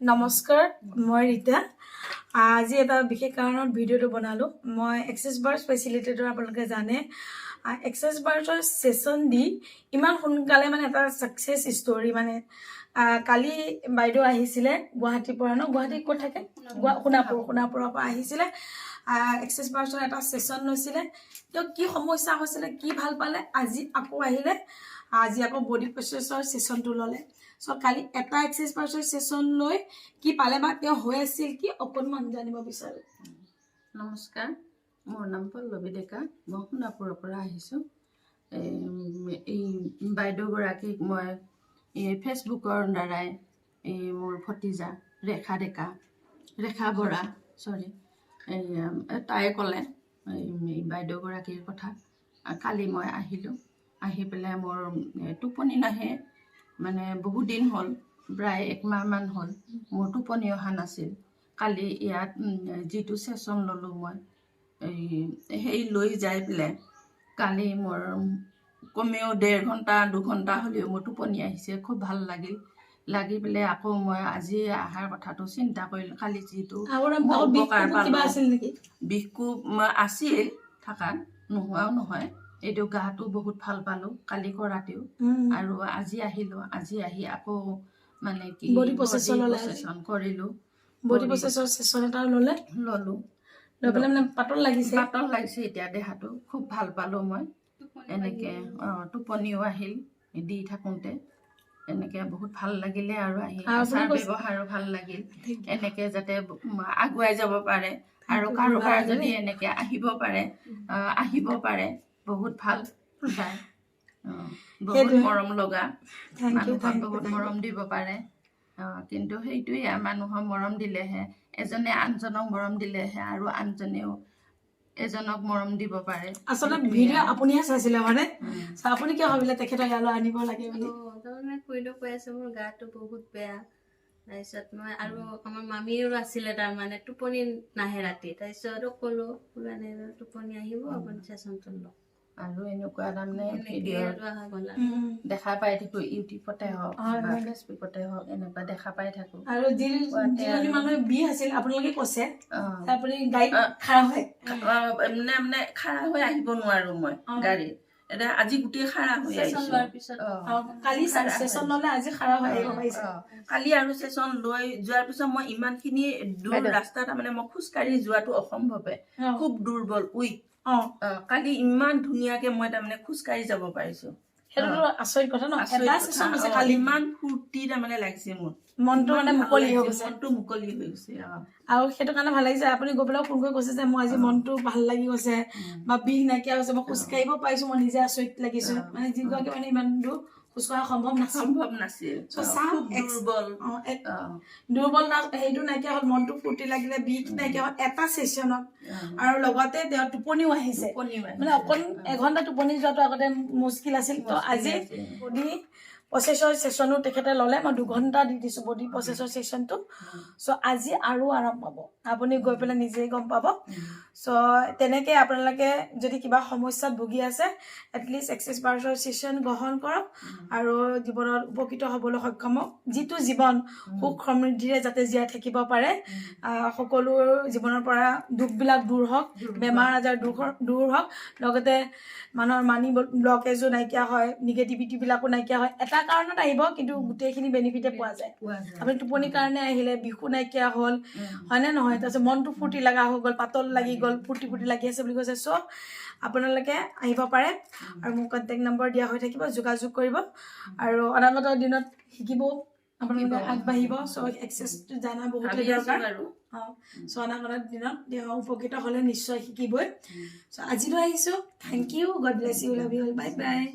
নমস্কাৰ মই ৰীতা আজি এটা বিশেষ কাৰণত ভিডিঅ'টো বনালো মই এক্সেছ বাৰ্ছ ফেচিলিটেটৰ আপোনালোকে জানে এক্সেছ বাৰ্ছৰ সেশন দি ইমান সোনকালে মানে এটা সাকসেস ষ্টৰী মানে কালি বাইদেউ আহিছিলে গুৱাহাটীৰ পৰা গুৱাহাটী ক'ত থাকে সোণাপুৰৰ পৰা আহিছিলে এক্সেছ বাৰ্ছৰ এটা সেশন লৈছিলে তো কি সমস্যা হৈছিলে কি ভাল পালে আজি আকৌ আহিলে আজি আকৌ বডি প্ৰচেছৰ সেশনটো ললে সো কালি এটা এক্সেছ বাৰ্ছৰ সেশন লৈ কি পালে বা তেওঁ হৈ আছিল কি অকণমান জানিব বিচাৰো নমস্কাৰ মোৰ নাম পল্লৱী ডেকা মই সোণাপুৰৰ পৰা আহিছোঁ এই বাইদেউগৰাকীক মই ফেচবুকৰ দ্বাৰাই মোৰ ভতিজা ৰেখা বৰা তাই ক'লে এই বাইদেউগৰাকীৰ কথা কালি মই আহিলোঁ আহি পেলাই মোৰ টোপনি নাহে মানে বহুত দিন হ'ল প্ৰায় একমাহমান হ'ল মোৰ টোপনি অহা নাছিল কালি ইয়াত যিটো সেশন ললোঁ মই সেই লৈ যাই পেলাই কালি মোৰ কমেও 1.5 ঘণ্টা 2 ঘণ্টা হ'লেও মোৰ টোপনি আহিছে খুব ভাল লাগি পেলাই আকৌ মই আজি আহাৰ কথাটো চিন্তা কৰিলোঁ কালি যিটো উপকাৰ পালোঁ বিষকোপ আছিল থাকাত নোহোৱাও নহয় এইটো গাটো বহুত ভাল পালোঁ কালি কৰাতেও আৰু আজি আহিলোঁ আজি আহি আকৌ মানে কি বডি প্ৰচেছন কৰিলোঁ বডি প্ৰচেছৰ সেশন এটা ললোঁ লৈ পেলাই মানে পাতল লাগিছে এতিয়া দেহাটো খুব ভাল পালোঁ মই এনেকে টোপনিও আহিল দি থাকোঁতে এনেকে বহুত ভাল লাগিলে আৰু আহি আচাৰ ব্যৱহাৰো ভাল লাগিল এনেকে যাতে আগুৱাই যাব পাৰে আৰু কাৰোবাৰ যদি এনেকে আহিব পাৰে বহুত ভাল যায় বহুত মৰম লগা মানুহক বহুত মৰম দিব পাৰে কিন্তু সেইটোৱে মানুহক মৰম দিলেহে এজনে আনজনক মৰম দিলেহে আৰু আনজনেও এজনক মৰম দিব পাৰে আসলে ভিডিও আপুনিহে চাইছিলে মানে আপুনি কি ভাবিলে তেখেতক ইয়ালৈ আনিব লাগে বুলি তাৰমানে খুৰীদেউ কৈ আছে মোৰ গাটো বহুত বেয়া তাৰপিছত মই আৰু আমাৰ মামীৰো আছিলে তাৰমানে টোপনি নাহে ৰাতি তাৰপিছত ক'লো টোপনি আহিব আপুনি সেশনটো লওক আৰু এনেকুৱা তাৰমানে ভিডিঅ' দেখা পাই থাকোঁ ইউটিউবতে হওক বা ফেচবুকতে হওক এনেকুৱা দেখা পাই থাকোঁ আৰু যিজনী মানুহ বিষ আছিল আপোনালোকে কৈছে আপুনি গাড়ীত খাৰা হয় মানে খাৰা হৈ আহিব নোৱাৰো মই গাড়ীত এতিয়া আজি গোটেই খাৰা হৈ আহিছোঁ কালি সেশন ললে আজি খাৰা হৈ আহিব পাৰিছে কালি আৰু সেশন লৈ যোৱাৰ পিছত মই ইমানখিনি দূৰ ৰাস্তা তাৰমানে মই খোজকাঢ়ি যোৱাটো অসম্ভৱে খুব দুৰ্বল উইক কালি ইমান ধুনীয়াকে মই তাৰমানে খোজকাঢ়ি যাব পাৰিছোঁ সেইটো আচৰিত কথা ন এটা সেশন হৈছে কালি ইমান ফূৰ্তি তাৰমানে লাগিছে মোৰ মনটো মানে মুকলি হৈ গৈছে আৰু সেইটো কাৰণে ভাল লাগিছে আপুনি গৈ পেলাই ফোন কৰি কৈছে যে মোৰ আজি মনটো ভাল লাগি গৈছে বা বিষ নাইকিয়া হৈছে মই খোজকাঢ়িব পাৰিছোঁ মই নিজে আচৰিত লাগিছে মানে যিগৰাকী মানে ইমান দূৰ খোজকঢ়া সম্ভৱ নাছিল দুৰ্বল সেইটো নাইকিয়া হ'ল মনটো ফূৰ্তি লাগিলে বিষ নাইকিয়া হ'ল এটা সেশনত আৰু লগতে তেওঁ টোপনিও আহিছে মানে অকণ এঘণ্টা টোপনি যোৱাটো আগতে মুস্কিল আছিল তো আজি বডি প্ৰচেছৰ সেশনো তেখেতে ল'লে মই 2 ঘণ্টা দি দিছোঁ বডি প্ৰচেছৰ সেশনটো চ' আজি আৰু আৰাম পাব আপুনি গৈ পেলাই নিজেই গম পাব চ' তেনেকৈ আপোনালোকে যদি কিবা সমস্যাত ভুগি আছে এটলিষ্ট এক্সেছ বাৰ্ছৰ সেশন গ্ৰহণ কৰক আৰু জীৱনত উপকৃত হ'বলৈ সক্ষম হওক যিটো জীৱন সুখ সমৃদ্ধিৰে যাতে জীয়াই থাকিব পাৰে সকলো জীৱনৰ পৰা দুখবিলাক দূৰ হওক বেমাৰ আজাৰ দূৰ হওক লগতে মানুহৰ মানি ব্লকেজো নাইকিয়া হয় নিগেটিভিটিবিলাকো নাইকিয়া হয় এটা কাৰণত আহিব কিন্তু গোটেইখিনি বেনিফিটে পোৱা যায় আপুনি টোপনিৰ কাৰণে আহিলে বিহু নাইকিয়া হ'ল হয়নে নহয় তাৰপিছত মনটো ফূৰ্তি লগা হৈ গ'ল পাতল লাগি গ'ল ফূৰ্তি লাগি আছে বুলি কৈছে চ' আপোনালোকে আহিব পাৰে আৰু মোৰ কণ্টেক্ট নম্বৰ দিয়া হৈ থাকিব যোগাযোগ কৰিব আৰু অনাগত দিনত শিকিব আপোনালোকে আগবাঢ়িব চ' এক্সেছটো জানা বহুত দৰকাৰ চ' অনাগত দিনত উপকৃত হ'লে নিশ্চয় শিকিবই চ' আজিলৈ আহিছোঁ thank you God bless you love you bye by